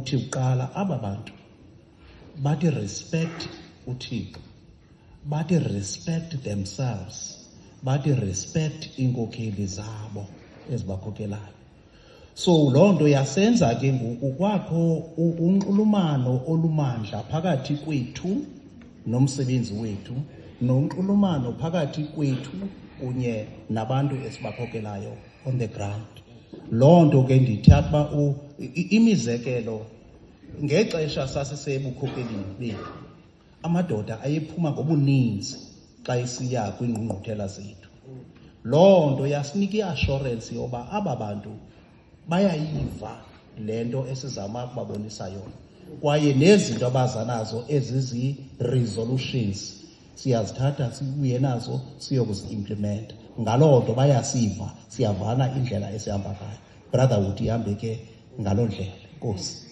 ukuthi uqala aba bantu bathi respect uThixo, bathi respect themselves, bathi respect inkokheli zabo ezibakhokelayo. So loo nto yasenza ke ngoku kwakho unxulumano olumandla phakathi kwethu nomsebenzi wethu, nonxulumano phakathi kwethu kunye nabantu esibakhokelayo on the ground. Loo nto ke ndithatha uba imizekelo ngexesha sasisebukhokeleni bethu, amadoda ayephuma ngobuninzi xa esiya kwiingqungquthela zethu. Loo nto yasinika i-assurance yoba aba bantu bayayiva le nto esizama ukubabonisa yona, kwaye nezinto abaza nazo ezizi-resolutions siyazithatha sibuye nazo siyokuzi-implementa. Ngaloo nto bayasiva, siyavana indlela esihamba ngayo. Brotherhood ihambe ke ngaloo ndlela. Nkosi.